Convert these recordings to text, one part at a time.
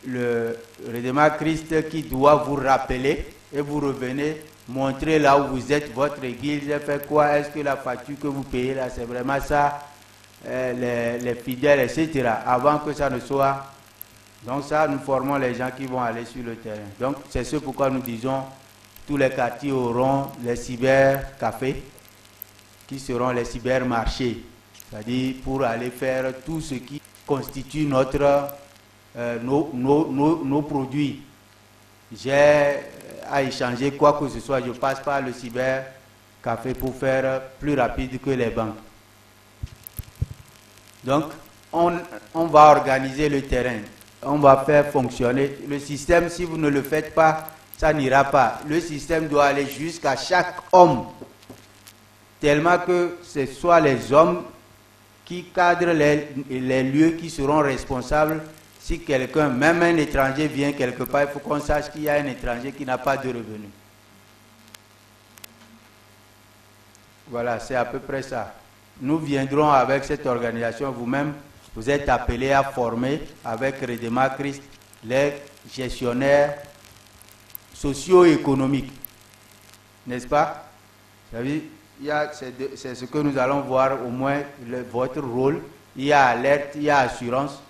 le Redeemer Christ qui doit vous rappeler et vous revenez, montrer là où vous êtes, votre église, fait quoi, est-ce que la facture que vous payez là, c'est vraiment ça, les fidèles, etc. Avant que ça ne soit... Donc ça, nous formons les gens qui vont aller sur le terrain. Donc c'est ce pourquoi nous disons, tous les quartiers auront les cybercafés, qui seront les cybermarchés, c'est-à-dire pour aller faire tout ce qui constitue nos produits. J'ai à échanger quoi que ce soit, je passe par le cybercafé pour faire plus rapide que les banques. Donc, on va organiser le terrain, on va faire fonctionner le système. Si vous ne le faites pas, ça n'ira pas. Le système doit aller jusqu'à chaque homme, tellement que ce soit les hommes qui cadrent les lieux qui seront responsables. Si quelqu'un, même un étranger vient quelque part, il faut qu'on sache qu'il y a un étranger qui n'a pas de revenus. Voilà, c'est à peu près ça. Nous viendrons avec cette organisation. Vous-même, vous êtes appelés à former avec Redeemer Christ les gestionnaires socio-économiques. N'est-ce pas? C'est ce que nous allons voir, au moins votre rôle. Il y a alerte, il y a assurance.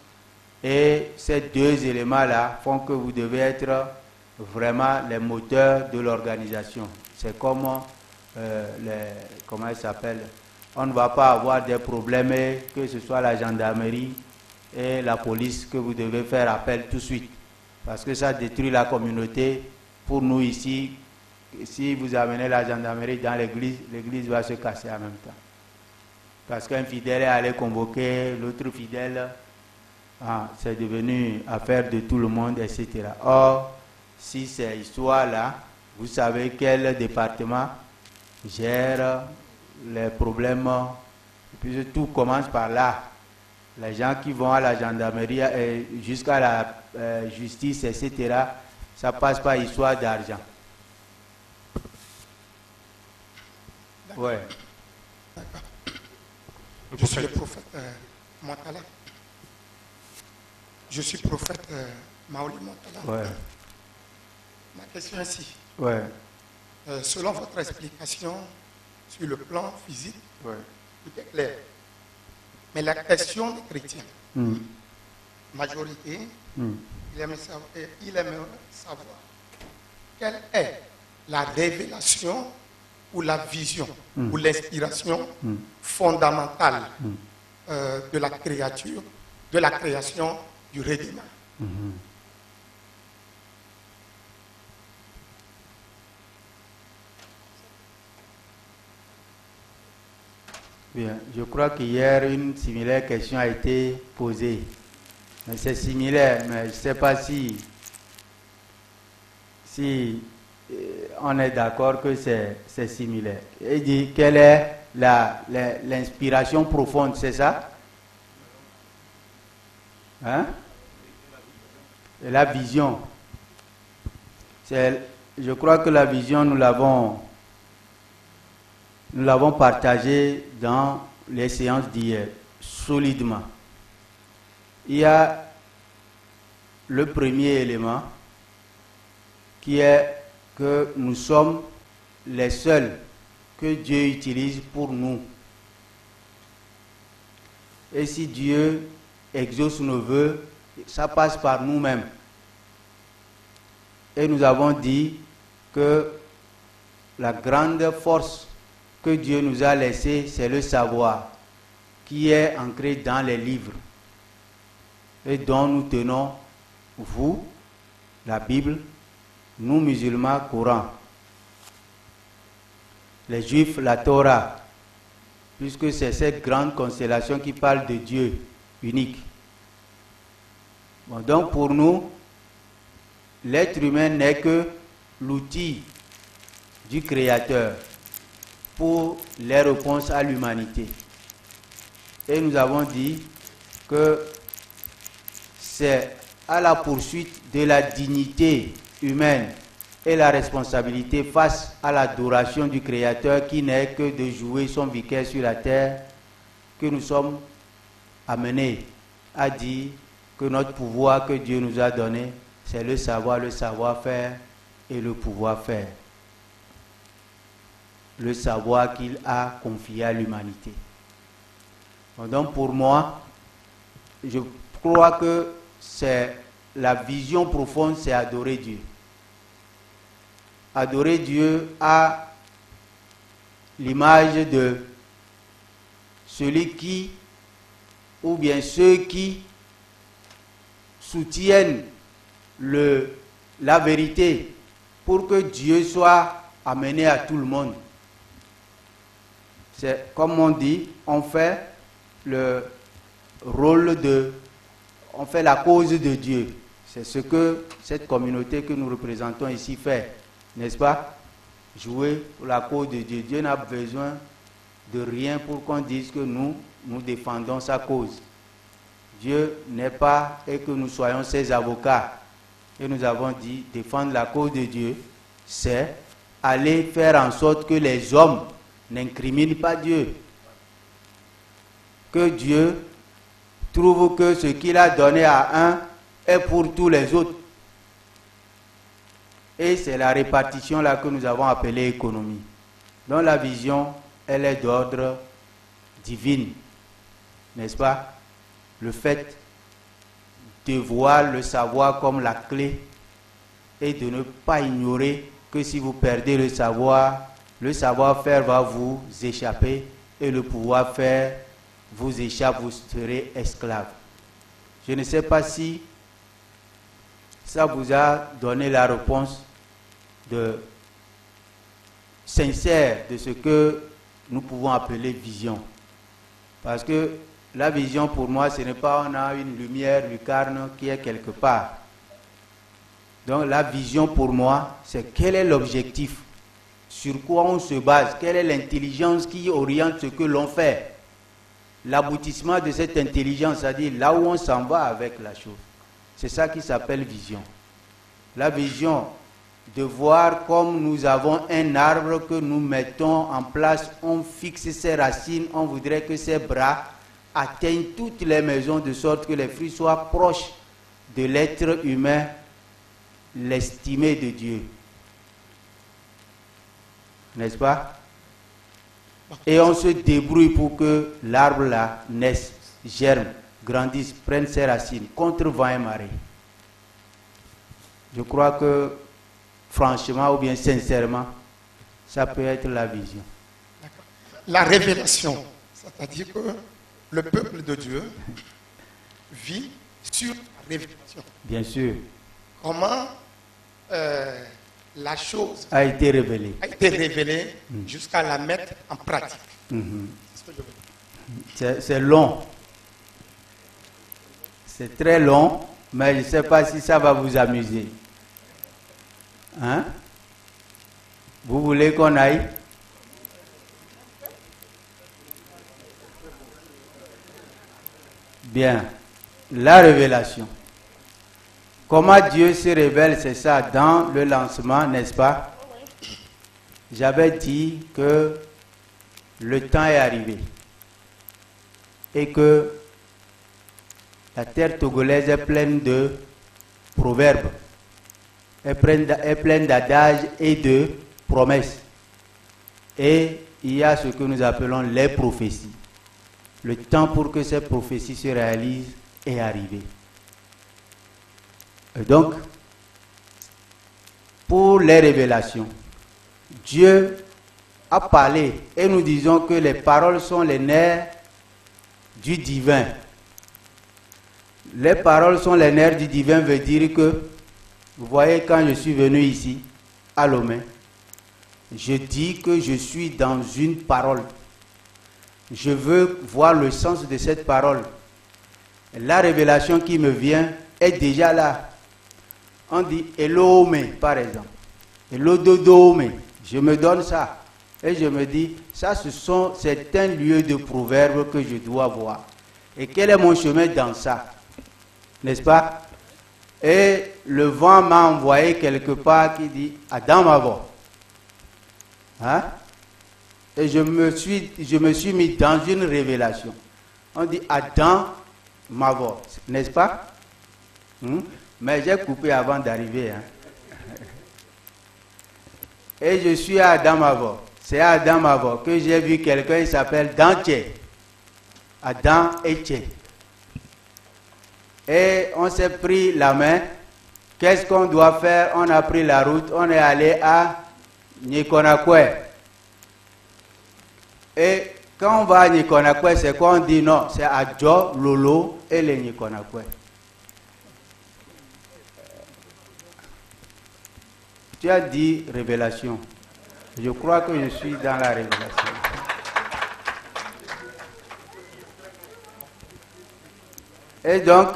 Et ces deux éléments-là font que vous devez être vraiment les moteurs de l'organisation. C'est comme, comment il s'appelle? On ne va pas avoir des problèmes, que ce soit la gendarmerie et la police, que vous devez faire appel tout de suite. Parce que ça détruit la communauté. Pour nous ici, si vous amenez la gendarmerie dans l'église, l'église va se casser en même temps. Parce qu'un fidèle est allé convoquer l'autre fidèle. C'est devenu affaire de tout le monde, etc. Or, si ces histoires-là, vous savez quel département gère les problèmes, puis tout commence par là. Les gens qui vont à la gendarmerie jusqu'à la justice, etc., ça passe par histoire d'argent. Ouais. Je suis le prophète Montala. Je suis prophète Maoli Montala. Ouais. Ma question est ici. Ouais. Selon votre explication sur le plan physique, ouais, tout est clair. Mais la question des chrétiens, majorité, il aimerait savoir quelle est la révélation ou la vision ou l'inspiration fondamentale de la créature, de la création du Redeemer. Bien, je crois qu'hier une similaire question a été posée. Mais c'est similaire, mais je ne sais pas si on est d'accord que c'est similaire. Il dit quelle est l'inspiration profonde, c'est ça? Hein? Et la vision. Je crois que la vision, nous l'avons partagée dans les séances d'hier, solidement. Il y a le premier élément qui est que nous sommes les seuls que Dieu utilise pour nous. Et si Dieu exauce nos vœux, ça passe par nous-mêmes. Et nous avons dit que la grande force que Dieu nous a laissée, c'est le savoir qui est ancré dans les livres et dont nous tenons, vous, la Bible, nous musulmans, Coran, les Juifs, la Torah, puisque c'est cette grande constellation qui parle de Dieu unique. Bon, donc pour nous, l'être humain n'est que l'outil du Créateur pour les réponses à l'humanité. Et nous avons dit que c'est à la poursuite de la dignité humaine et la responsabilité face à l'adoration du Créateur qui n'est que de jouer son vicaire sur la terre que nous sommes amenés à dire que notre pouvoir que Dieu nous a donné, c'est le savoir-faire et le pouvoir-faire. Le savoir qu'il a confié à l'humanité. Donc pour moi, je crois que c'est la vision profonde, c'est adorer Dieu. Adorer Dieu à l'image de celui qui, ou bien ceux qui soutiennent la vérité pour que Dieu soit amené à tout le monde. C'est comme on dit, on fait le rôle on fait la cause de Dieu. C'est ce que cette communauté que nous représentons ici fait, n'est-ce pas? Jouer pour la cause de Dieu. Dieu n'a besoin de rien pour qu'on dise que nous défendons sa cause. Dieu n'est pas et que nous soyons ses avocats. Et nous avons dit, défendre la cause de Dieu, c'est aller faire en sorte que les hommes n'incriminent pas Dieu. Que Dieu trouve que ce qu'il a donné à un est pour tous les autres. Et c'est la répartition là que nous avons appelée économie. Donc la vision, elle est d'ordre divin, n'est-ce pas? Le fait de voir le savoir comme la clé et de ne pas ignorer que si vous perdez le savoir-faire va vous échapper et le pouvoir-faire vous échappe, vous serez esclave. Je ne sais pas si ça vous a donné la réponse sincère de ce que nous pouvons appeler vision. Parce que la vision pour moi, ce n'est pas on a une lumière lucarne qui est quelque part. Donc la vision pour moi, c'est quel est l'objectif, sur quoi on se base, quelle est l'intelligence qui oriente ce que l'on fait. L'aboutissement de cette intelligence, c'est-à-dire là où on s'en va avec la chose. C'est ça qui s'appelle vision. La vision de voir comme nous avons un arbre que nous mettons en place, on fixe ses racines, on voudrait que ses bras atteignent toutes les maisons de sorte que les fruits soient proches de l'être humain, l'estimé de Dieu. N'est-ce pas? Et on se débrouille pour que l'arbre là naisse, germe, grandisse, prenne ses racines contre vent et marée. Je crois que franchement ou bien sincèrement, ça peut être la vision. La révélation, c'est-à-dire que le peuple de Dieu vit sur la révélation. Bien sûr. Comment la chose a été révélée jusqu'à la mettre en pratique. C'est long. C'est très long, mais je ne sais pas si ça va vous amuser. Hein? Vous voulez qu'on aille? Bien. La révélation. Comment Dieu se révèle, c'est ça, dans le lancement, n'est-ce pas? J'avais dit que le temps est arrivé et que la terre togolaise est pleine de proverbes, est pleine d'adages et de promesses. Et il y a ce que nous appelons les prophéties. Le temps pour que ces prophéties se réalisent est arrivé. Et donc, pour les révélations, Dieu a parlé et nous disons que les paroles sont les nerfs du divin. Les paroles sont les nerfs du divin veut dire que, vous voyez, quand je suis venu ici, à Lomé, je dis que je suis dans une parole. Je veux voir le sens de cette parole. La révélation qui me vient est déjà là. On dit Elohome, par exemple. Elododome. Je me donne ça. Et je me dis, ça, c'est un lieu de proverbe que je dois voir. Et quel est mon chemin dans ça? N'est-ce pas? Et le vent m'a envoyé quelque part qui dit Adam Mavo. Hein? Et je me suis mis dans une révélation. On dit Adam Mavo, n'est-ce pas? Mais j'ai coupé avant d'arriver. Hein. Et je suis à Adamavo. C'est à Adamavo que j'ai vu quelqu'un, il s'appelle Danche. Adam Eche. Et on s'est pris la main. Qu'est-ce qu'on doit faire? On a pris la route. On est allé à Nikonakwe. Et quand on va à Nikonakwe, c'est quoi? On dit non, c'est à Djo, Lolo et les Nikonakwe. Tu as dit révélation. Je crois que je suis dans la révélation. Et donc,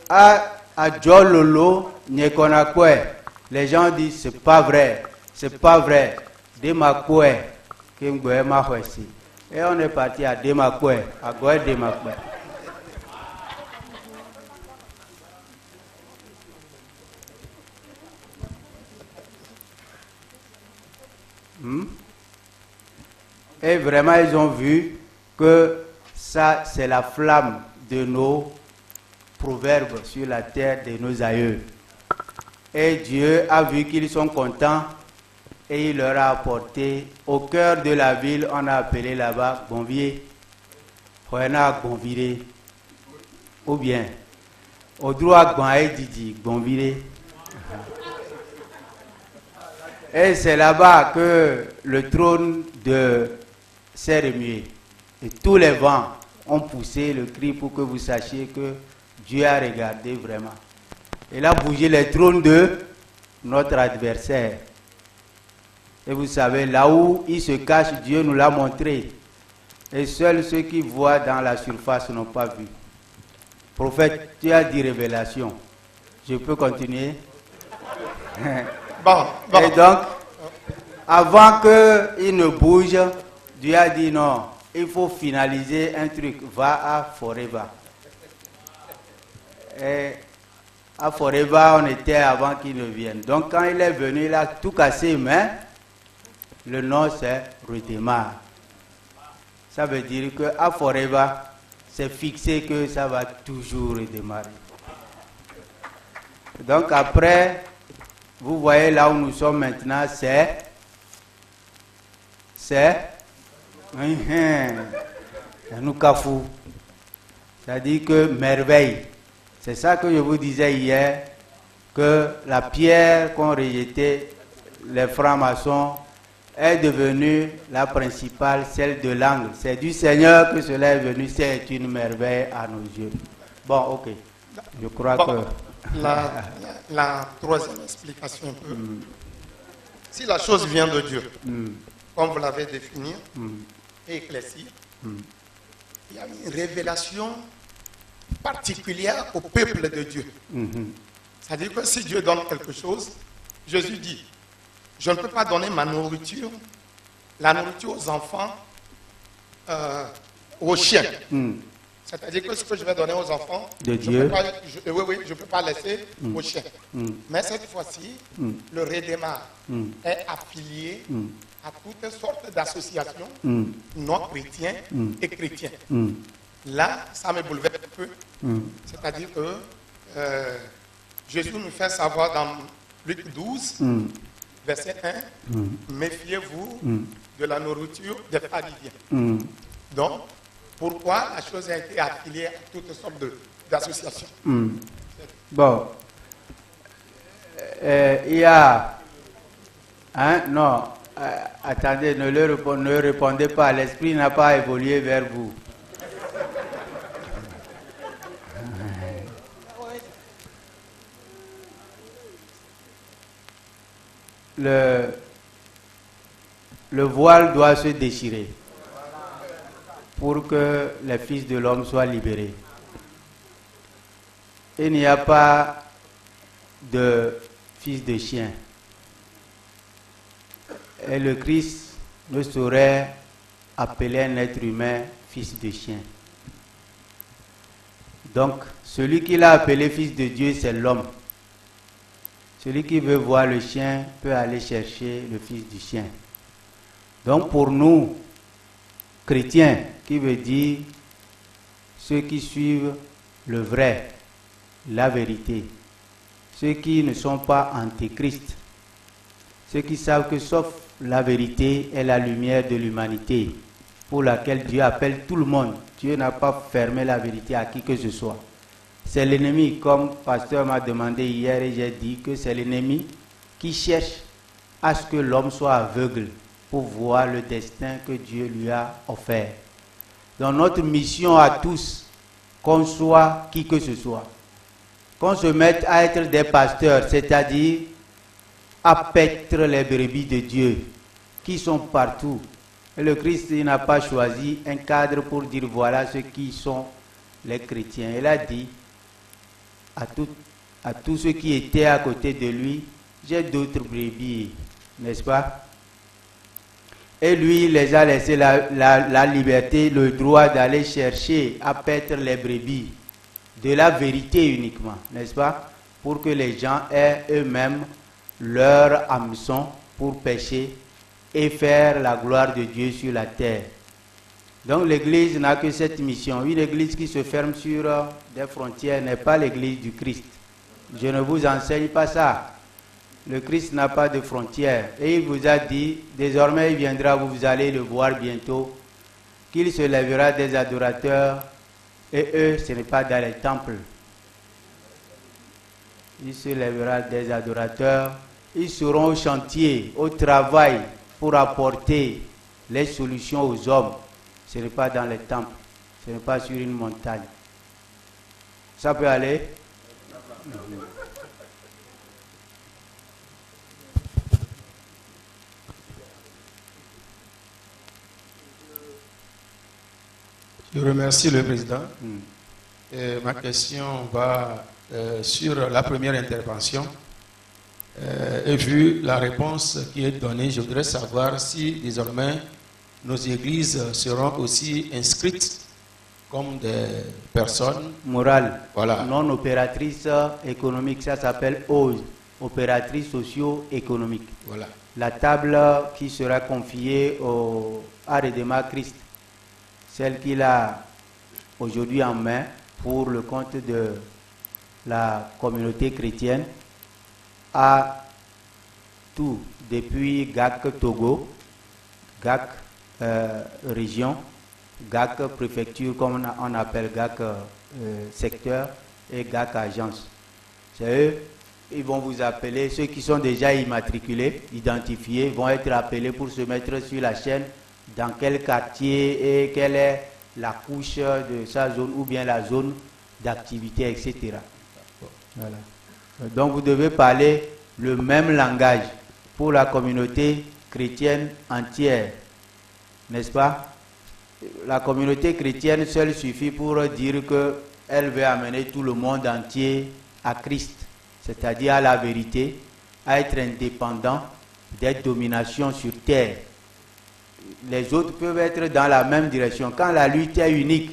à Djololo, Nyekonakwe, les gens disent c'est pas vrai, c'est pas vrai. Demakwe, Kingwe Mahwesi. Et on est parti à Demakwe, à Goye Demakwe. Et vraiment, ils ont vu que ça, c'est la flamme de nos proverbes sur la terre de nos aïeux. Et Dieu a vu qu'ils sont contents et il leur a apporté au cœur de la ville, on a appelé là-bas Bonvier, Hoena Bonviré, ou bien au droit Gwae Didi Bonviré. Et c'est là-bas que le trône de s'est remué. Et tous les vents ont poussé le cri pour que vous sachiez que Dieu a regardé vraiment. Il a bougé les trônes de notre adversaire. Et vous savez, là où il se cache, Dieu nous l'a montré. Et seuls ceux qui voient dans la surface n'ont pas vu. Prophète, tu as dit révélation. Je peux continuer? Bon. Et donc, avant qu'il ne bouge, Dieu a dit non, il faut finaliser un truc, va à Forever. Et à Forever, on était avant qu'il ne vienne. Donc quand il est venu, il a tout cassé, mais le nom c'est redémarre. Ça veut dire que à Forever, c'est fixé que ça va toujours redémarrer. Donc après, vous voyez là où nous sommes maintenant, c'est nous cafou. C'est-à-dire que merveille. C'est ça que je vous disais hier, que la pierre qu'ont rejetée les francs-maçons est devenue la principale, celle de l'angle. C'est du Seigneur que cela est venu, c'est une merveille à nos yeux. Bon, ok. Je crois que... La troisième explication un peu. Si la chose vient de Dieu, comme vous l'avez défini et éclairci, il y a une révélation particulière au peuple de Dieu. C'est-à-dire que si Dieu donne quelque chose, Jésus dit, je ne peux pas donner ma nourriture, la nourriture aux enfants, aux chiens. C'est-à-dire que ce que je vais donner aux enfants, de Dieu, je ne peux pas laisser aux chiens. Mais cette fois-ci, le Rédémar est affilié à toutes sortes d'associations non chrétiens et chrétiens. Là, ça me bouleverse un peu. C'est-à-dire que Jésus nous fait savoir dans Luc 12, verset 1, méfiez-vous de la nourriture des pharisiens. Donc, pourquoi la chose a été affiliée à toutes sortes d'associations? Bon, il y a... Hein, non, attendez, ne répondez pas, l'esprit n'a pas évolué vers vous. Le voile doit se déchirer pour que les fils de l'homme soient libérés. Il n'y a pas de fils de chien. Et le Christ ne saurait appeler un être humain fils de chien. Donc, celui qu'il a appelé fils de Dieu, c'est l'homme. Celui qui veut voir le chien peut aller chercher le fils du chien. Donc pour nous, chrétiens, qui veut dire ceux qui suivent le vrai, la vérité. Ceux qui ne sont pas antéchrist, ceux qui savent que sauf la vérité est la lumière de l'humanité, pour laquelle Dieu appelle tout le monde. Dieu n'a pas fermé la vérité à qui que ce soit. C'est l'ennemi, comme le pasteur m'a demandé hier et j'ai dit que c'est l'ennemi qui cherche à ce que l'homme soit aveugle pour voir le destin que Dieu lui a offert. Donc notre mission à tous, qu'on soit qui que ce soit, qu'on se mette à être des pasteurs, c'est-à-dire à paître les brebis de Dieu, qui sont partout. Et le Christ, il n'a pas choisi un cadre pour dire voilà ceux qui sont les chrétiens. Il a dit à tous ceux qui étaient à côté de lui, j'ai d'autres brebis, n'est-ce pas? Et lui, il les a laissé la liberté, le droit d'aller chercher à paître les brebis de la vérité uniquement, n'est-ce pas? Pour que les gens aient eux-mêmes leur hameçon pour pêcher et faire la gloire de Dieu sur la terre. Donc l'Église n'a que cette mission. Une Église qui se ferme sur des frontières n'est pas l'Église du Christ. Je ne vous enseigne pas ça. Le Christ n'a pas de frontières. Et il vous a dit, désormais il viendra, vous allez le voir bientôt, qu'il se lèvera des adorateurs, et eux, ce n'est pas dans les temples. Il se lèvera des adorateurs, ils seront au chantier, au travail, pour apporter les solutions aux hommes. Ce n'est pas dans les temples, ce n'est pas sur une montagne. Ça peut aller? Je remercie le président. Ma question va sur la première intervention. Et vu la réponse qui est donnée, je voudrais savoir si désormais nos églises seront aussi inscrites comme des personnes morales, voilà, non opératrices économiques. Ça s'appelle OSE, opératrice socio-économique. Voilà. La table qui sera confiée à Redema Christ, celle qu'il a aujourd'hui en main pour le compte de la communauté chrétienne, a tout, depuis GAC Togo, GAC région, GAC préfecture, comme on appelle GAC secteur, et GAC agence. C'est eux, ils vont vous appeler, ceux qui sont déjà immatriculés, identifiés, vont être appelés pour se mettre sur la chaîne, dans quel quartier et quelle est la couche de sa zone ou bien la zone d'activité, etc. Voilà. Donc vous devez parler le même langage pour la communauté chrétienne entière, n'est-ce pas? La communauté chrétienne seule suffit pour dire qu'elle veut amener tout le monde entier à Christ, c'est-à-dire à la vérité, à être indépendant des dominations sur terre. Les autres peuvent être dans la même direction. Quand la lutte est unique,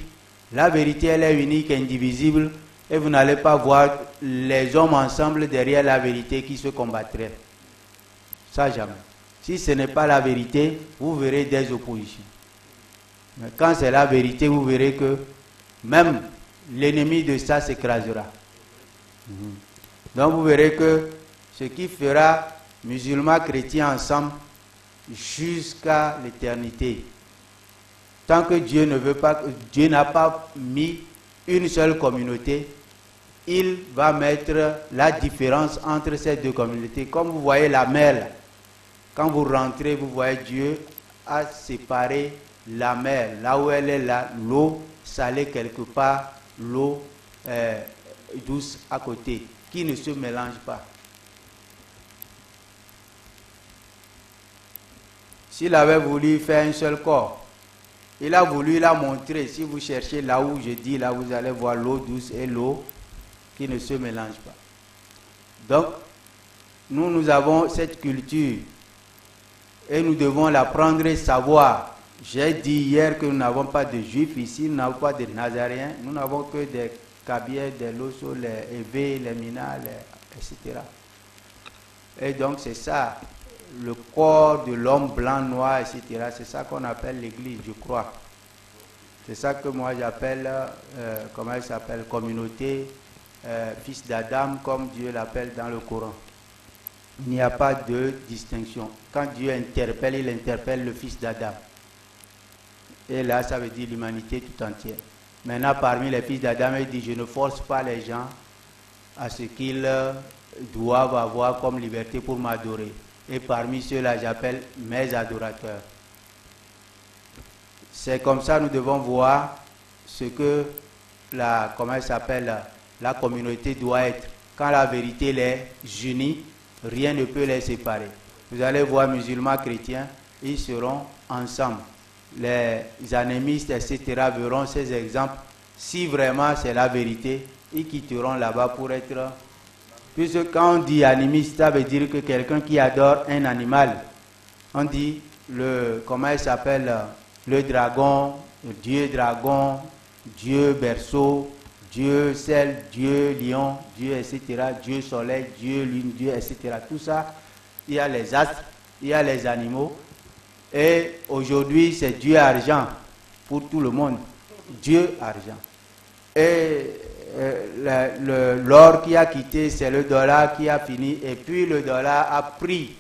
la vérité elle est unique, indivisible, et vous n'allez pas voir les hommes ensemble derrière la vérité qui se combattraient. Ça jamais. Si ce n'est pas la vérité, vous verrez des oppositions. Mais quand c'est la vérité, vous verrez que même l'ennemi de ça s'écrasera. Donc vous verrez que ce qui fera musulmans chrétiens ensemble jusqu'à l'éternité, tant que Dieu ne veut pas, Dieu n'a pas mis une seule communauté, il va mettre la différence entre ces deux communautés. Comme vous voyez la mer, là, quand vous rentrez, vous voyez Dieu a séparé la mer, là où elle est là, l'eau salée quelque part, l'eau douce à côté, qui ne se mélange pas. S'il avait voulu faire un seul corps, il a voulu la montrer. Si vous cherchez là où je dis, là vous allez voir l'eau douce et l'eau qui ne se mélangent pas. Donc, nous avons cette culture et nous devons l'apprendre et savoir. J'ai dit hier que nous n'avons pas de juifs ici, nous n'avons pas de nazaréens, nous n'avons que des Kabiers, des Loso, les Évés, les Mina, etc. Et donc c'est ça, le corps de l'homme blanc, noir, etc. C'est ça qu'on appelle l'église, je crois. C'est ça que moi j'appelle, comment elle s'appelle, communauté fils d'Adam, comme Dieu l'appelle dans le Coran. Il n'y a pas de distinction. Quand Dieu interpelle, il interpelle le fils d'Adam. Et là, ça veut dire l'humanité tout entière. Maintenant, parmi les fils d'Adam, il dit, je ne force pas les gens à ce qu'ils doivent avoir comme liberté pour m'adorer. Et parmi ceux-là, j'appelle mes adorateurs. C'est comme ça nous devons voir ce que la communauté doit être. Quand la vérité les unit, rien ne peut les séparer. Vous allez voir musulmans, chrétiens, ils seront ensemble. Les animistes, etc. verront ces exemples. Si vraiment c'est la vérité, ils quitteront là-bas pour être... Puisque quand on dit animiste, ça veut dire que quelqu'un qui adore un animal, on dit le dragon, Dieu berceau, Dieu sel, Dieu lion, Dieu etc., Dieu soleil, Dieu lune, Dieu etc. Tout ça, il y a les astres, il y a les animaux. Et aujourd'hui, c'est Dieu argent pour tout le monde. Dieu argent. Et l'or qui a quitté, c'est le dollar qui a fini. Et puis le dollar a pris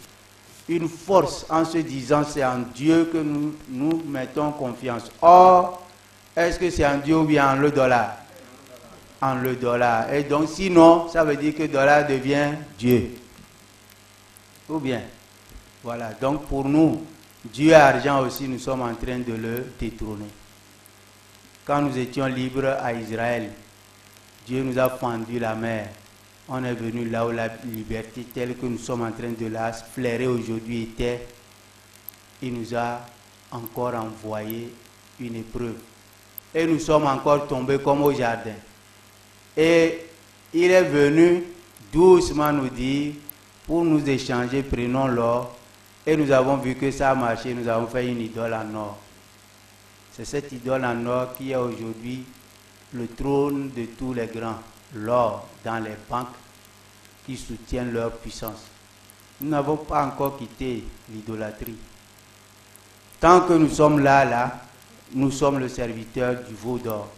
une force en se disant c'est en Dieu que nous mettons confiance. Or, est-ce que c'est en Dieu ou bien en le dollar? En le dollar. Et donc sinon, ça veut dire que le dollar devient Dieu. Ou bien, voilà. Donc pour nous, Dieu argent aussi, nous sommes en train de le détrôner. Quand nous étions libres à Israël, Dieu nous a fendu la mer. On est venu là où la liberté telle que nous sommes en train de la flairer aujourd'hui était. Il nous a encore envoyé une épreuve. Et nous sommes encore tombés comme au jardin. Et il est venu doucement nous dire, pour nous échanger, prenons l'or. Et nous avons vu que ça a marché, nous avons fait une idole en or. C'est cette idole en or qui est aujourd'hui le trône de tous les grands, l'or dans les banques qui soutiennent leur puissance. Nous n'avons pas encore quitté l'idolâtrie. Tant que nous sommes là, nous sommes le serviteur du veau d'or.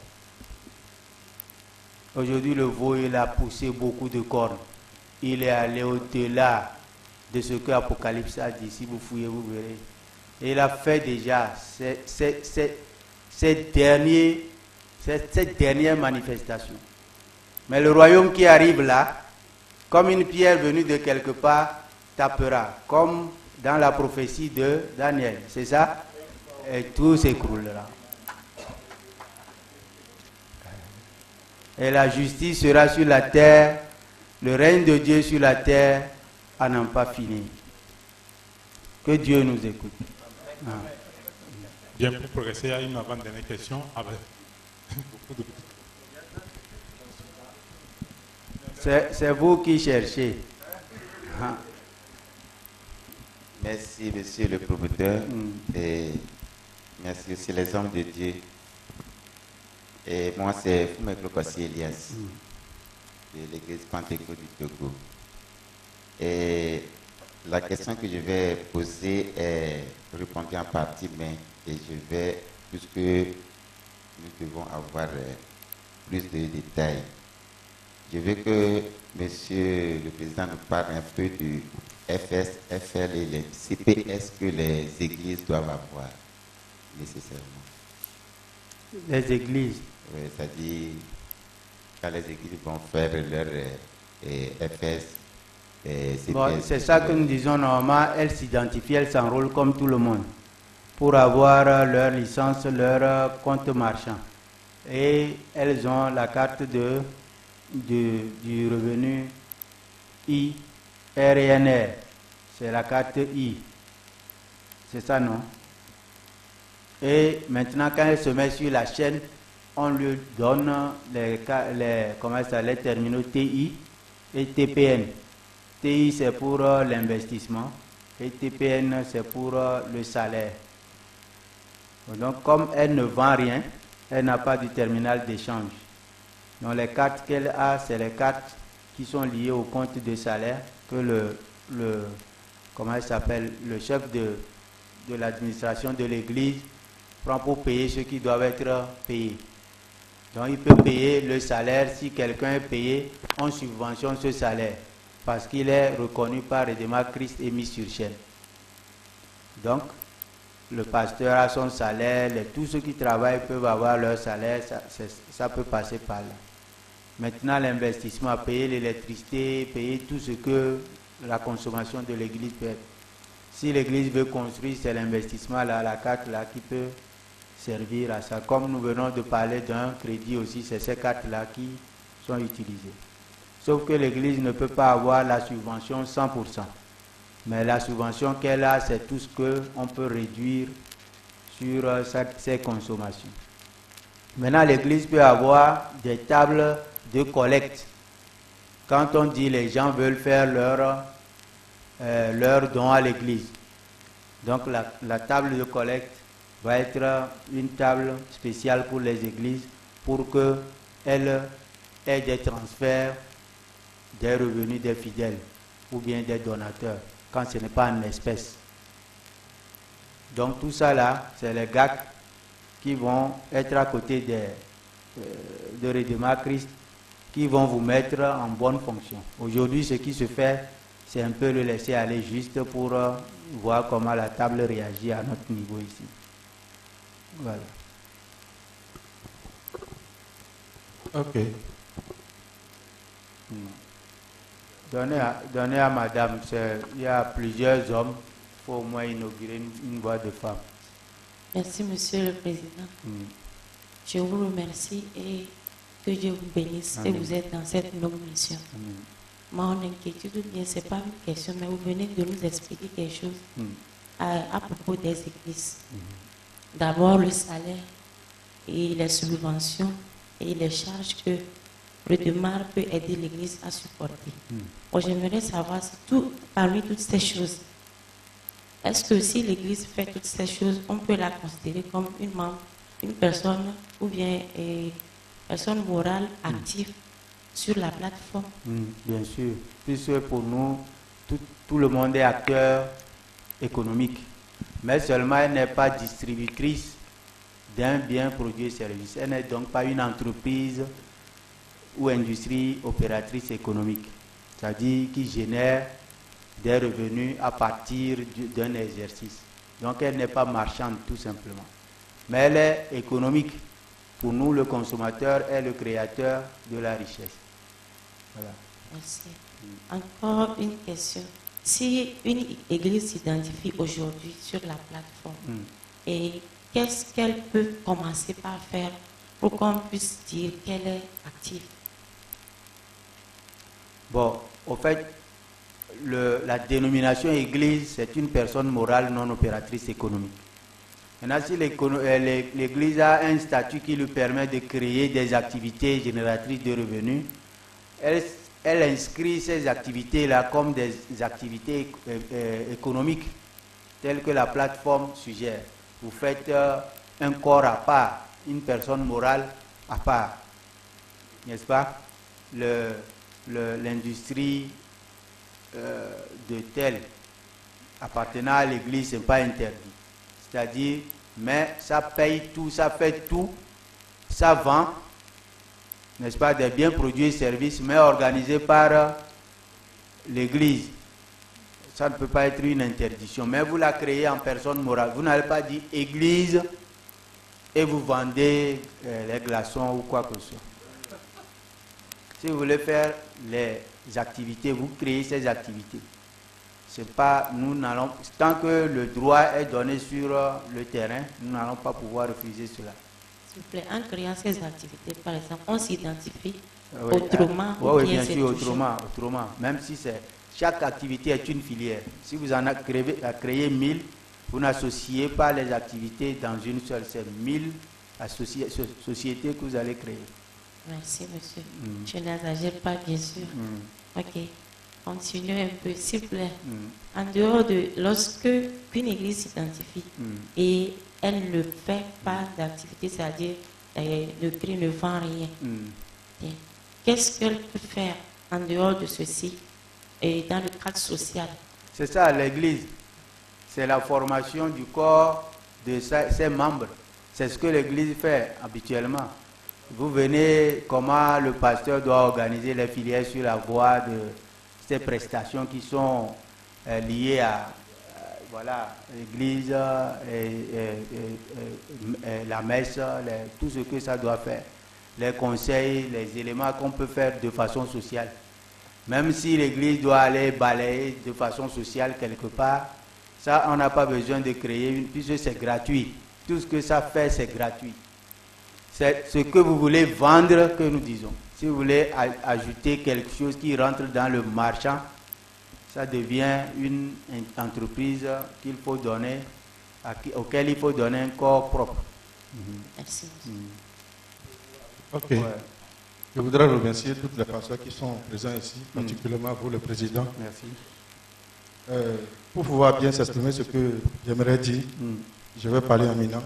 Aujourd'hui, le veau, il a poussé beaucoup de cornes. Il est allé au-delà de ce que l'Apocalypse a dit. Si vous fouillez, vous verrez. Et il a fait déjà cette dernière manifestation. Mais le royaume qui arrive là, comme une pierre venue de quelque part, tapera. Comme dans la prophétie de Daniel. C'est ça? Et tout s'écroulera. Et la justice sera sur la terre, le règne de Dieu sur la terre, à n'en pas finir. Que Dieu nous écoute. Ah. Bien, pour progresser à une avant-dernière question. C'est vous qui cherchez. Ah. Merci, monsieur le promoteur. Et merci aussi les hommes de Dieu. Et moi, c'est Fumeklo Kwasi Elias, de l'église Pentecôte du Togo. Et la question que je vais poser est répondue en partie, mais je vais, puisque nous devons avoir plus de détails. Je veux que monsieur le président nous parle un peu du FS, FL et les CPS que les églises doivent avoir nécessairement. Les églises. Oui, c'est-à-dire quand les églises vont faire leur FS, CPS. Bon, c'est ça que nous disons normalement, elles s'identifient, elles s'enrôlent comme tout le monde pour avoir leur licence, leur compte marchand. Et elles ont la carte du revenu I, RNR. C'est la carte I. C'est ça, non? Et maintenant, quand elle se met sur la chaîne, on lui donne les terminaux TI et TPN. TI, c'est pour l'investissement et TPN, c'est pour le salaire. Donc, comme elle ne vend rien, elle n'a pas du terminal d'échange. Donc, les cartes qu'elle a, c'est les cartes qui sont liées au compte de salaire que le chef de l'administration de l'église prend pour payer ceux qui doivent être payés. Donc il peut payer le salaire. Si quelqu'un est payé, on subventionne ce salaire parce qu'il est reconnu par Redema Christ et mis sur chaîne. Donc, le pasteur a son salaire, tous ceux qui travaillent peuvent avoir leur salaire, ça peut passer par là. Maintenant, l'investissement, payer l'électricité, payer tout ce que la consommation de l'église peut être. Si l'église veut construire, c'est l'investissement là, la carte là qui peut servir à ça. Comme nous venons de parler d'un crédit aussi, c'est ces cartes là qui sont utilisées. Sauf que l'église ne peut pas avoir la subvention 100%. Mais la subvention qu'elle a, c'est tout ce qu'on peut réduire sur ses consommations. Maintenant, l'église peut avoir des tables de collecte. Quand on dit les gens veulent faire leur don à l'église. Donc la table de collecte va être une table spéciale pour les églises pour qu'elle ait des transferts des revenus des fidèles ou bien des donateurs quand ce n'est pas en espèces. Donc tout ça là, c'est les gars qui vont être à côté de Redema Christ qui vont vous mettre en bonne fonction. Aujourd'hui, ce qui se fait, c'est un peu le laisser aller juste pour voir comment la table réagit à notre niveau ici. Voilà. Ok. Donnez à madame, il y a plusieurs hommes, il faut au moins inaugurer une voix de femme. Merci, Monsieur le Président. Je vous remercie et que Dieu vous bénisse. Amen. Et vous êtes dans cette noble mission. Amen. Mon inquiétude, bien, ce n'est pas une question, mais vous venez de nous expliquer quelque chose à propos des églises. D'abord, le salaire et les subventions et les charges que Redema peut aider l'église à supporter. J'aimerais savoir si parmi toutes ces choses, est-ce que si l'église fait toutes ces choses, on peut la considérer comme une personne ou bien personne morale active sur la plateforme? Bien sûr, puisque pour nous, tout le monde est acteur économique, mais seulement elle n'est pas distributrice d'un bien, produit et service. Elle n'est donc pas une entreprise ou industrie opératrice économique, c'est-à-dire qui génère des revenus à partir d'un exercice. Donc elle n'est pas marchande tout simplement, mais elle est économique. Pour nous, le consommateur est le créateur de la richesse. Voilà. Merci. Encore une question. Si une église s'identifie aujourd'hui sur la plateforme, et qu'est-ce qu'elle peut commencer par faire pour qu'on puisse dire qu'elle est active? Bon, au fait, la dénomination église, c'est une personne morale non opératrice économique. Maintenant, si l'église a un statut qui lui permet de créer des activités génératrices de revenus, elle inscrit ces activités-là comme des activités économiques, telles que la plateforme suggère. Vous faites un corps à part, une personne morale à part, n'est-ce pas? L'industrie de tel appartenant à l'église, ce n'est pas interdit. C'est-à-dire, mais ça paye tout, ça fait tout, ça vend, n'est-ce pas, des biens produits et services, mais organisés par l'église. Ça ne peut pas être une interdiction, mais vous la créez en personne morale. Vous n'allez pas dire église et vous vendez les glaçons ou quoi que ce soit. Si vous voulez faire les activités, vous créez ces activités. C'est pas, nous n'allons, tant que le droit est donné sur le terrain, nous n'allons pas pouvoir refuser cela. S'il vous plaît, en créant ces activités, par exemple, on s'identifie autrement. Oui, bien sûr, autrement. Même si chaque activité est une filière. Si vous en créez 1000, vous n'associez pas les activités dans une seule. C'est 1000 sociétés que vous allez créer. Merci, monsieur. Je n'exagère pas, bien sûr. Ok. Continuez un peu, s'il vous plaît. En dehors de lorsque une église s'identifie et elle ne fait pas d'activité, c'est-à-dire le prix ne vend rien, qu'est-ce qu'elle peut faire en dehors de ceci et dans le cadre social? C'est ça, l'église. C'est la formation du corps de ses membres. C'est ce que l'église fait habituellement. vous venez, comment le pasteur doit organiser les filières sur la voie de ces prestations qui sont liées à voilà, l'église, la messe, tout ce que ça doit faire, les conseils, les éléments qu'on peut faire de façon sociale. Même si l'église doit aller balayer de façon sociale quelque part, ça, on n'a pas besoin de créer une, puisque c'est gratuit. Tout ce que ça fait, c'est gratuit. C'est ce que vous voulez vendre que nous disons. Si vous voulez ajouter quelque chose qui rentre dans le marchand, ça devient une entreprise qu'il faut donner, auquel il faut donner un corps propre. Merci. Ok. Ouais. Je voudrais remercier toutes les personnes qui sont présentes ici, particulièrement vous, le président. Merci. Pour pouvoir bien s'exprimer ce que j'aimerais dire, je vais parler en minant,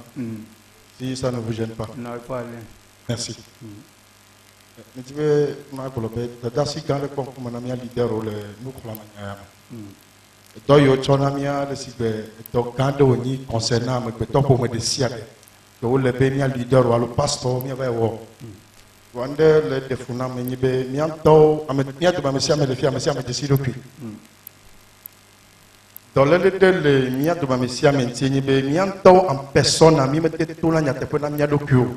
si ça ne vous gêne pas. Non, pas aller. Merci. Je vais m'agglober. D'assis quand le concours manamia leader le nous clamons. Donc yo chonamia le sibe donc quand on y concernant me que top me décider. Que le bénia leader ou le pasteur mi va wo. Wande le defuna me ni be mi anto ametia de mamesia me le fia mesia me décider depuis. Dans le de mi de mamesia me ni be mi anto en personne a mi me tout la nya te pona mi adokio.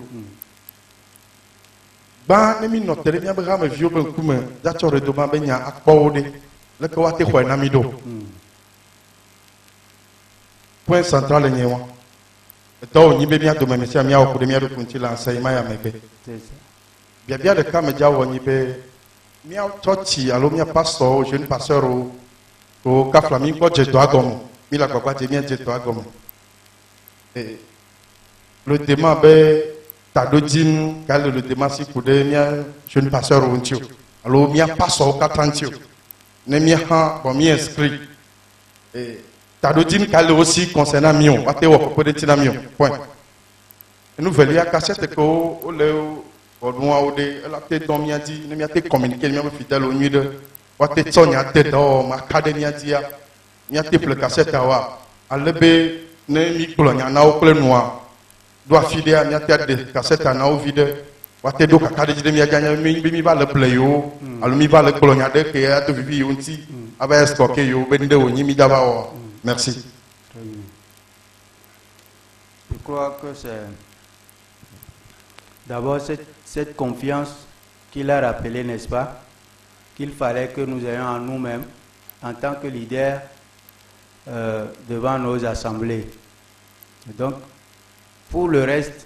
Ba ne mi notere mi abra me vieux ben kuma da chore do ba benya akpode le ko wate ko na mi do point central nyewa to nyi be mi ado me sia mi awo de mi ado kunti la sai ma ya mebe bia bia de ka me jawo nyi be mi awo tochi alo mi pastor jeune pasteur o ka flami ko je to agom mi la gbagba je mi je to agom le tema be Tadojin, cal le démarche pour des je ne passe pas au tio. Alors, mia passe au catantio. Ne mia ha, bon, mi inscrit. Tadojin, cal aussi concernant mion, ate au propos de tinamion. Point. Nous veillons à cassette que au léo, au noir, au dé, la tête dont mia dit, ne mia te communiquer, mia fidèle au nuit de, ou te sonia tête d'or, ma académia dia, mia te le cassette à wa. À l'ébé, ne mi colonia, na au plein noir. Doit filer à mia tête de cassette à au vide. Wate do kakade de mia gagna mi va le playo, alors mi va le colonia de que a de vivi unti, aba escoke yo bende o mi dava o. Merci. Je crois que c'est d'abord cette confiance qu'il a rappelée, n'est-ce pas, qu'il fallait que nous ayons en nous-mêmes, en tant que leaders, devant nos assemblées. Et donc, pour le reste,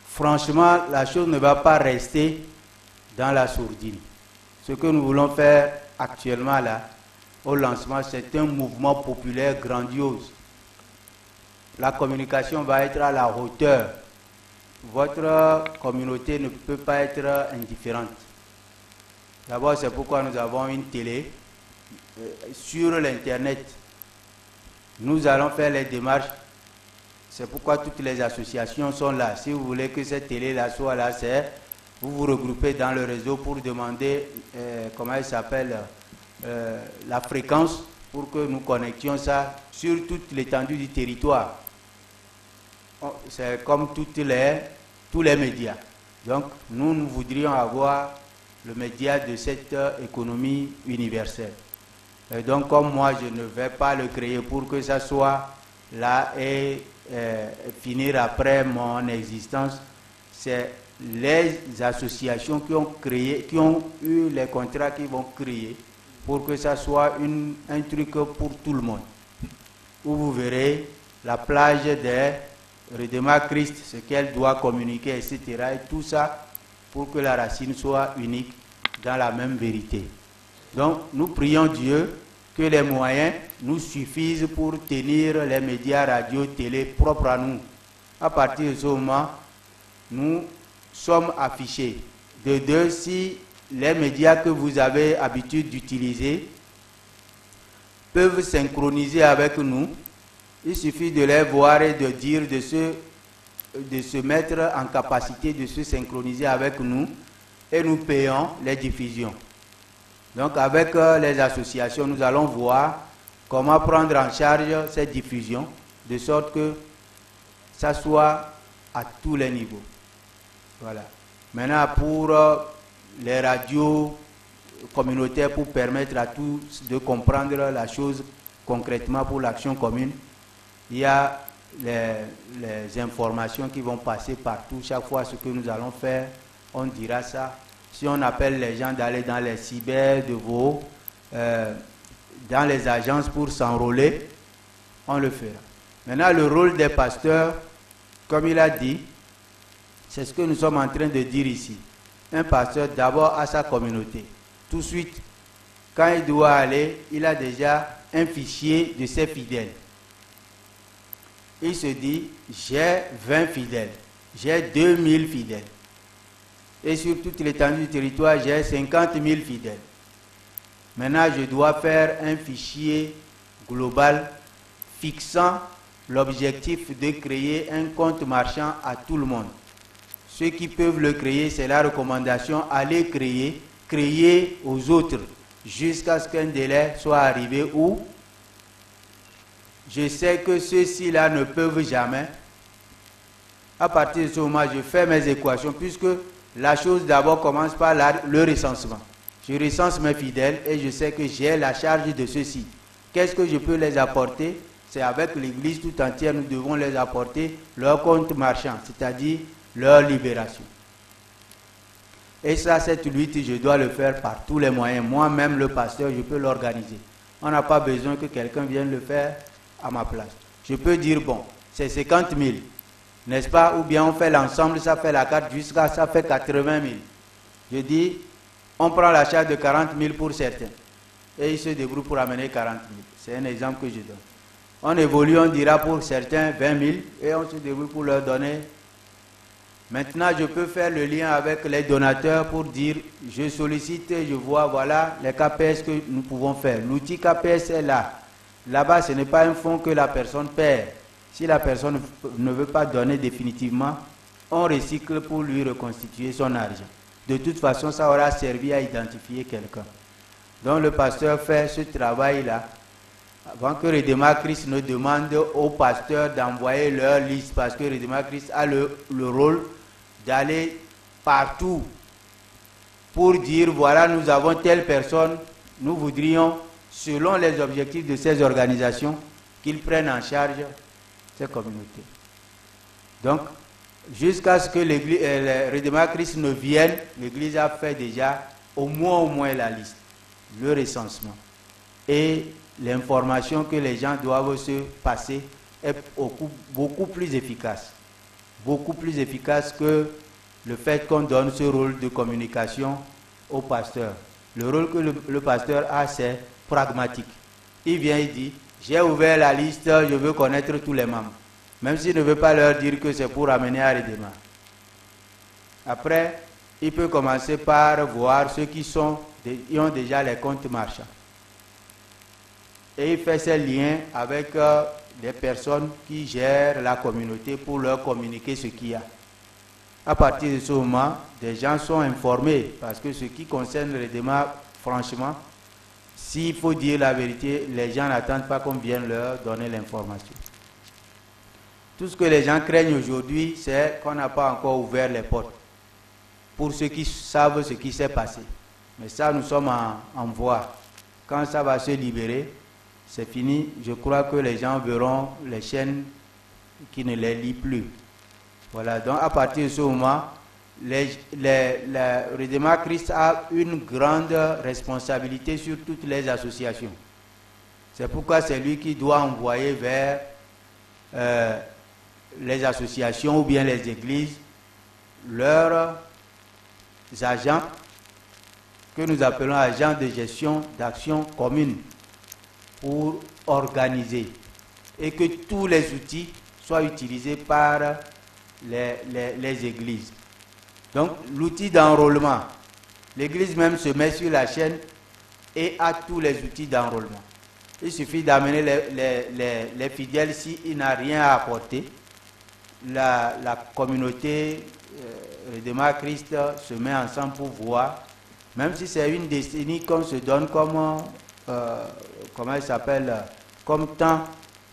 franchement, la chose ne va pas rester dans la sourdine. Ce que nous voulons faire actuellement là, au lancement, c'est un mouvement populaire grandiose. La communication va être à la hauteur. Votre communauté ne peut pas être indifférente. D'abord, c'est pourquoi nous avons une télé sur l'Internet. Nous allons faire les démarches. C'est pourquoi toutes les associations sont là. Si vous voulez que cette télé-là soit là, c'est vous vous regroupez dans le réseau pour demander, comment il s'appelle, la fréquence pour que nous connections ça sur toute l'étendue du territoire. C'est comme tous les médias. Donc, nous voudrions avoir le média de cette économie universelle. Et donc, comme moi, je ne vais pas le créer pour que ça soit là et finir après mon existence, c'est les associations qui ont créé, qui ont eu les contrats qui vont créer pour que ça soit un truc pour tout le monde. Où vous verrez la plage des Redémarre Christ, ce qu'elle doit communiquer, etc. Et tout ça pour que la racine soit unique dans la même vérité. Donc, nous prions Dieu que les moyens nous suffisent pour tenir les médias radio, télé propres à nous. À partir de ce moment, nous sommes affichés. De deux, si les médias que vous avez l'habitude d'utiliser peuvent synchroniser avec nous, il suffit de les voir et de dire, de se mettre en capacité de se synchroniser avec nous et nous payons les diffusions. Donc avec les associations, nous allons voir comment prendre en charge cette diffusion de sorte que ça soit à tous les niveaux. Voilà. Maintenant, pour les radios communautaires, pour permettre à tous de comprendre la chose concrètement pour l'action commune, il y a les informations qui vont passer partout. Chaque fois ce que nous allons faire, on dira ça. Si on appelle les gens d'aller dans les cyber de Vaud, dans les agences pour s'enrôler, on le fera. Maintenant, le rôle des pasteurs, comme il a dit, c'est ce que nous sommes en train de dire ici. Un pasteur d'abord a sa communauté. Tout de suite, quand il doit aller, il a déjà un fichier de ses fidèles. Il se dit, j'ai 20 fidèles, j'ai 2000 fidèles. Et sur toute l'étendue du territoire, j'ai 50 000 fidèles. Maintenant, je dois faire un fichier global fixant l'objectif de créer un compte marchand à tout le monde. Ceux qui peuvent le créer, c'est la recommandation, allez créer aux autres, jusqu'à ce qu'un délai soit arrivé où je sais que ceux-ci-là ne peuvent jamais. À partir de ce moment, je fais mes équations, puisque la chose d'abord commence par le recensement. Je recense mes fidèles et je sais que j'ai la charge de ceux-ci. Qu'est-ce que je peux les apporter? C'est avec l'Église tout entière, nous devons les apporter leur compte marchand, c'est-à-dire leur libération. Et ça, cette lutte, je dois le faire par tous les moyens. Moi-même, le pasteur, je peux l'organiser. On n'a pas besoin que quelqu'un vienne le faire à ma place. Je peux dire, bon, c'est 50 000, n'est-ce pas? Ou bien on fait l'ensemble, ça fait la carte jusqu'à ça fait 80 000. Je dis, on prend la charge de 40 000 pour certains. Et ils se débrouillent pour amener 40 000. C'est un exemple que je donne. On évolue, on dira pour certains 20 000 et on se débrouille pour leur donner. Maintenant, je peux faire le lien avec les donateurs pour dire, je sollicite, je vois, voilà les KPS que nous pouvons faire. L'outil KPS est là. Là-bas, ce n'est pas un fonds que la personne perd. Si la personne ne veut pas donner définitivement, on recycle pour lui reconstituer son argent. De toute façon, ça aura servi à identifier quelqu'un. Donc le pasteur fait ce travail-là avant que Redema Christ ne demande aux pasteurs d'envoyer leur liste, parce que Redema Christ a le rôle d'aller partout pour dire, voilà, nous avons telle personne, nous voudrions, selon les objectifs de ces organisations, qu'ils prennent en charge ces communautés. Donc, jusqu'à ce que Redema Christ ne vienne, l'Église a fait déjà au moins la liste, le recensement. Et l'information que les gens doivent se passer est beaucoup plus efficace. Beaucoup plus efficace que le fait qu'on donne ce rôle de communication au pasteur. Le rôle que le pasteur a, c'est pragmatique. Il vient, il dit, j'ai ouvert la liste, je veux connaître tous les membres. Même s'il ne veut pas leur dire que c'est pour amener à Redema. Après, il peut commencer par voir ceux qui ont déjà les comptes marchands. Et il fait ses liens avec les personnes qui gèrent la communauté pour leur communiquer ce qu'il y a. À partir de ce moment, des gens sont informés, parce que ce qui concerne Redema, franchement, s'il faut dire la vérité, les gens n'attendent pas qu'on vienne leur donner l'information. Tout ce que les gens craignent aujourd'hui, c'est qu'on n'a pas encore ouvert les portes pour ceux qui savent ce qui s'est passé. Mais ça, nous sommes en voie. Quand ça va se libérer, c'est fini. Je crois que les gens verront les chaînes qui ne les lient plus. Voilà, donc à partir de ce moment, Redema Christ a une grande responsabilité sur toutes les associations. C'est pourquoi c'est lui qui doit envoyer vers les associations ou bien les églises leurs agents, que nous appelons agents de gestion d'action commune, pour organiser et que tous les outils soient utilisés par les églises. Donc l'outil d'enrôlement, l'église même se met sur la chaîne et a tous les outils d'enrôlement. Il suffit d'amener les fidèles s'il n'a rien à apporter. La communauté Redema Christ se met ensemble pour voir, même si c'est une décennie qu'on se donne comme comment il s'appelle, comme temps,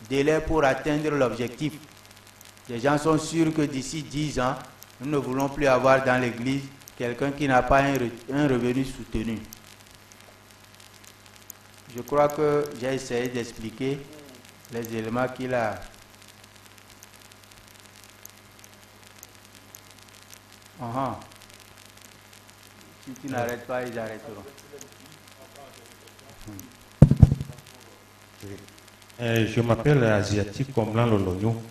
délai pour atteindre l'objectif. Les gens sont sûrs que d'ici 10 ans, nous ne voulons plus avoir dans l'église quelqu'un qui n'a pas un revenu soutenu. Je crois que j'ai essayé d'expliquer les éléments qu'il a. Si tu n'arrêtes pas, ils arrêteront. Je m'appelle Asiatique Comblan Lologno,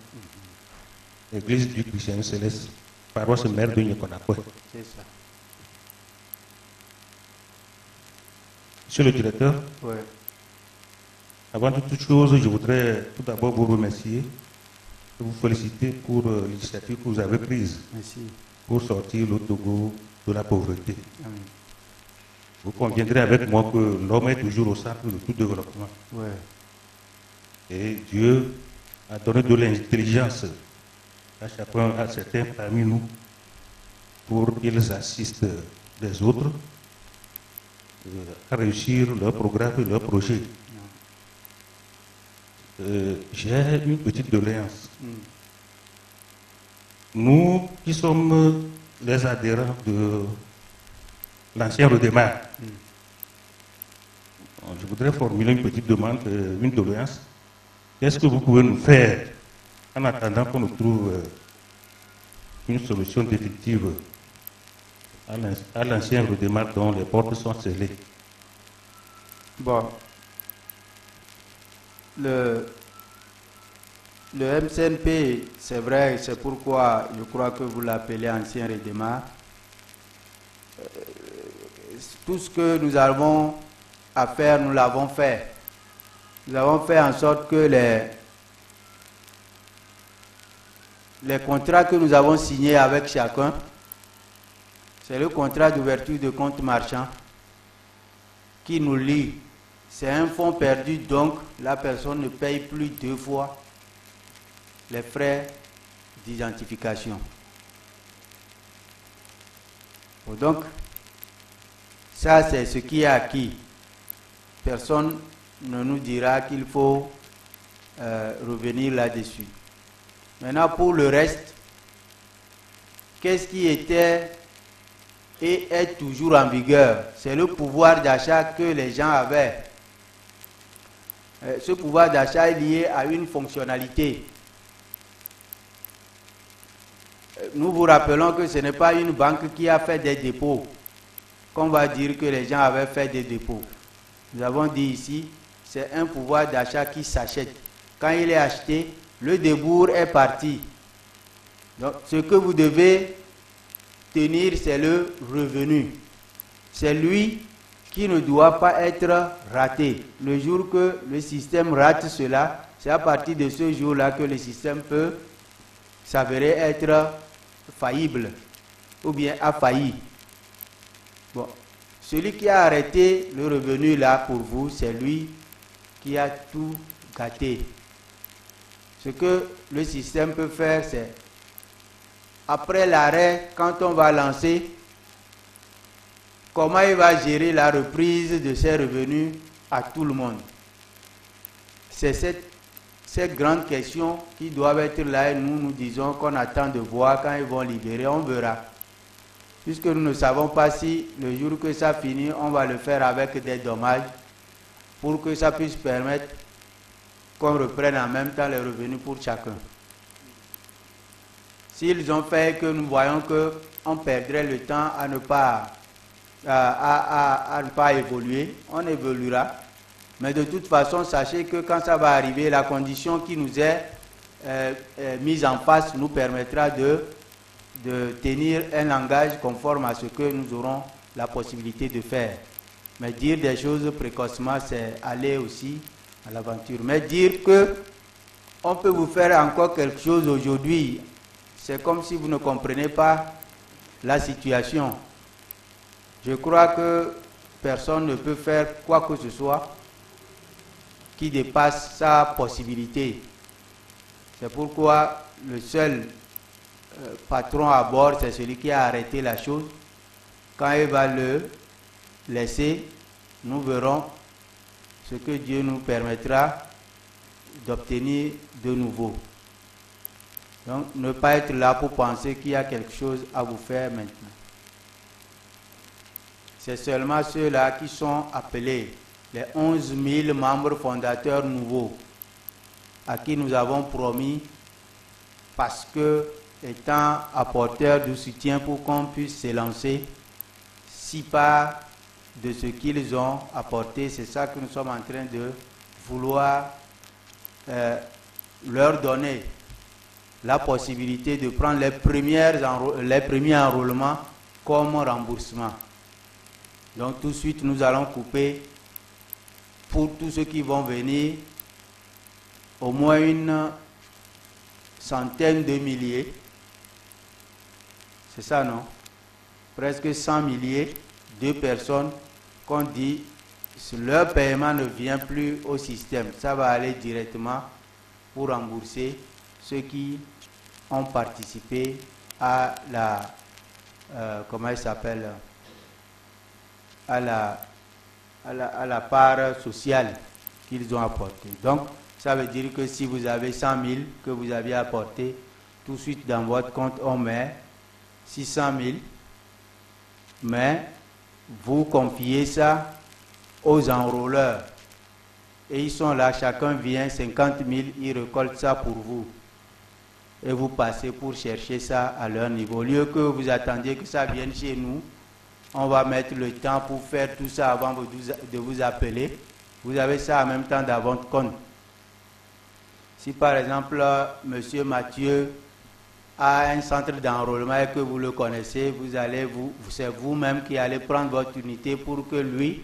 église du Christian Céleste, paroisse mère de Nyokonakwe. C'est ça. Monsieur le directeur, Oui. avant toute chose, je voudrais tout d'abord vous remercier et vous féliciter pour l'initiative que vous avez prise Merci. pour sortir le Togo de la pauvreté. Amen. Vous conviendrez avec moi que l'homme est toujours au centre de tout développement. Oui. Et Dieu a donné de l'intelligence à chacun, à certains parmi nous, pour qu'ils assistent les autres à réussir leur programme et leur projet. J'ai une petite doléance. Nous qui sommes les adhérents de l'ancien redémarre, je voudrais formuler une petite demande, une doléance. Qu'est-ce que vous pouvez nous faire en attendant qu'on nous trouve une solution définitive à l'ancien redémarre dont les portes sont scellées? Bon. Le MCNP, c'est vrai, c'est pourquoi je crois que vous l'appelez ancien redémarre. Tout ce que nous avons à faire, nous l'avons fait. Nous avons fait en sorte que les contrats que nous avons signés avec chacun, c'est le contrat d'ouverture de compte marchand qui nous lie. C'est un fonds perdu, donc la personne ne paye plus 2 fois les frais d'identification. Donc, ça c'est ce qui est acquis. Personne ne nous dira qu'il faut revenir là-dessus. Maintenant, pour le reste, qu'est-ce qui était et est toujours en vigueur? C'est le pouvoir d'achat que les gens avaient. Ce pouvoir d'achat est lié à une fonctionnalité. Nous vous rappelons que ce n'est pas une banque qui a fait des dépôts qu'on va dire que les gens avaient fait des dépôts. Nous avons dit ici, c'est un pouvoir d'achat qui s'achète. Quand il est acheté, le débours est parti. Donc, ce que vous devez tenir, c'est le revenu. C'est lui qui ne doit pas être raté. Le jour que le système rate cela, c'est à partir de ce jour-là que le système peut s'avérer être faillible ou bien a failli. Bon, celui qui a arrêté le revenu là pour vous, c'est lui qui a tout gâté. Ce que le système peut faire, c'est après l'arrêt, quand on va lancer, comment il va gérer la reprise de ses revenus à tout le monde. C'est ces grandes questions qui doivent être là et nous disons qu'on attend de voir quand ils vont libérer, on verra. Puisque nous ne savons pas si le jour que ça finit, on va le faire avec des dommages pour que ça puisse permettre qu'on reprenne en même temps les revenus pour chacun. S'ils ont fait que nous voyons qu'on perdrait le temps à ne pas évoluer, on évoluera. Mais de toute façon, sachez que quand ça va arriver, la condition qui nous est mise en face nous permettra de tenir un langage conforme à ce que nous aurons la possibilité de faire. Mais dire des choses précocement, c'est aller aussi à l'aventure. Mais dire que on peut vous faire encore quelque chose aujourd'hui, c'est comme si vous ne comprenez pas la situation. Je crois que personne ne peut faire quoi que ce soit qui dépasse sa possibilité. C'est pourquoi le seul patron à bord, c'est celui qui a arrêté la chose. Quand il va le laisser, nous verrons ce que Dieu nous permettra d'obtenir de nouveau. Donc, ne pas être là pour penser qu'il y a quelque chose à vous faire maintenant. C'est seulement ceux-là qui sont appelés, les 11 000 membres fondateurs nouveaux, à qui nous avons promis, parce que, étant apporteurs de soutien pour qu'on puisse s'élancer, si pas de ce qu'ils ont apporté, c'est ça que nous sommes en train de vouloir leur donner la possibilité de prendre les premiers enrôlements comme remboursement. Donc tout de suite, nous allons couper pour tous ceux qui vont venir au moins une centaine de milliers. C'est ça, non? Presque 100 milliers de personnes qu'on dit leur paiement ne vient plus au système. Ça va aller directement pour rembourser ceux qui ont participé à la comment il s'appelle, à la part sociale qu'ils ont apportée. Donc ça veut dire que si vous avez 100 000 que vous aviez apporté, tout de suite dans votre compte on met 600 000, mais vous confiez ça aux enrôleurs. Et ils sont là, chacun vient, 50 000, ils récoltent ça pour vous. Et vous passez pour chercher ça à leur niveau. Au lieu que vous attendiez que ça vienne chez nous, on va mettre le temps pour faire tout ça avant de vous appeler. Vous avez ça en même temps dans votre compte. Si par exemple, M. Mathieu a un centre d'enrôlement et que vous le connaissez, c'est vous-même qui allez prendre votre unité pour que lui,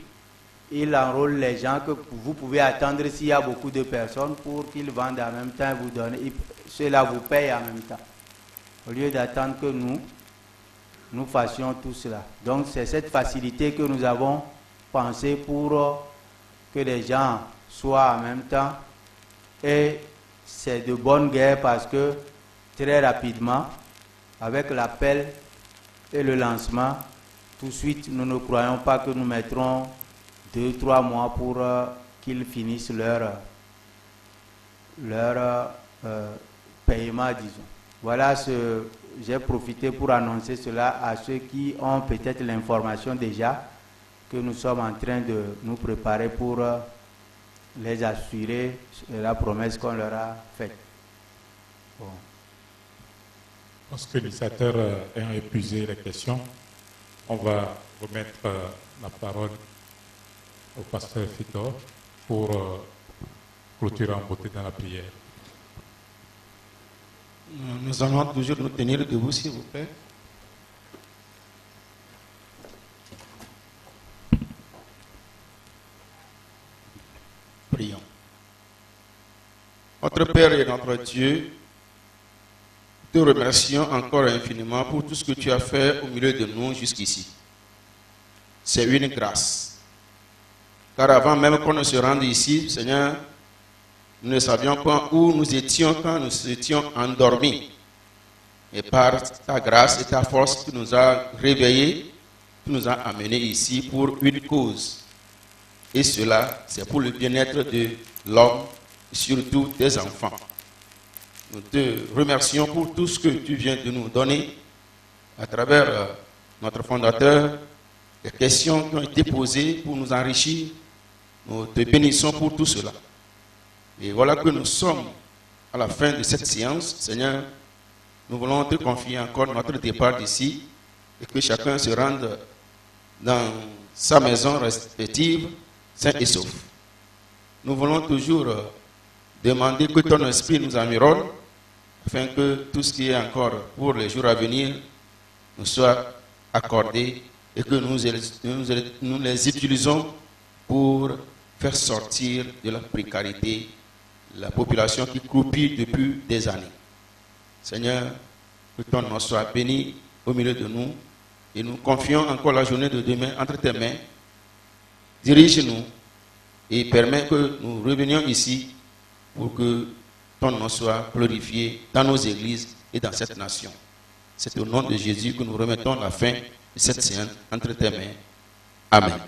il enrôle les gens que vous pouvez attendre s'il y a beaucoup de personnes pour qu'ils vendent en même temps et vous donnent. Ceux-là vous payent en même temps. Au lieu d'attendre que nous fassions tout cela. Donc c'est cette facilité que nous avons pensé pour que les gens soient en même temps. Et c'est de bonne guerre parce que très rapidement, avec l'appel et le lancement, tout de suite, nous ne croyons pas que nous mettrons 2-3 mois pour qu'ils finissent leur paiement, disons. Voilà, j'ai profité pour annoncer cela à ceux qui ont peut-être l'information déjà, que nous sommes en train de nous préparer pour les assurer la promesse qu'on leur a faite. Bon. Je pense que l'initiateur ayant épuisé les questions, on va remettre la parole au pasteur Fitor pour clôturer en beauté dans la prière. Nous allons toujours nous tenir debout, s'il vous plaît. Prions. Notre Père et notre Dieu, te remercions encore infiniment pour tout ce que tu as fait au milieu de nous jusqu'ici. C'est une grâce. Car avant même qu'on ne se rende ici, Seigneur, nous ne savions pas où nous étions quand nous étions endormis. Et par ta grâce et ta force, tu nous as réveillés, tu nous as amenés ici pour une cause. Et cela, c'est pour le bien-être de l'homme, et surtout des enfants. Nous te remercions pour tout ce que tu viens de nous donner à travers notre fondateur, les questions qui ont été posées pour nous enrichir. Nous te bénissons pour tout cela. Et voilà que nous sommes à la fin de cette séance. Seigneur, nous voulons te confier encore notre départ d'ici et que chacun se rende dans sa maison respective, sain et sauf. Nous voulons toujours demander que ton esprit nous environne afin que tout ce qui est encore pour les jours à venir nous soit accordé et que nous les utilisons pour faire sortir de la précarité la population qui croupit depuis des années. Seigneur, que ton nom soit béni au milieu de nous et nous confions encore la journée de demain entre tes mains. Dirige-nous et permets que nous revenions ici pour que ton nom soit glorifié dans nos églises et dans cette nation. C'est au nom de Jésus que nous remettons la fin de cette séance entre tes mains. Amen.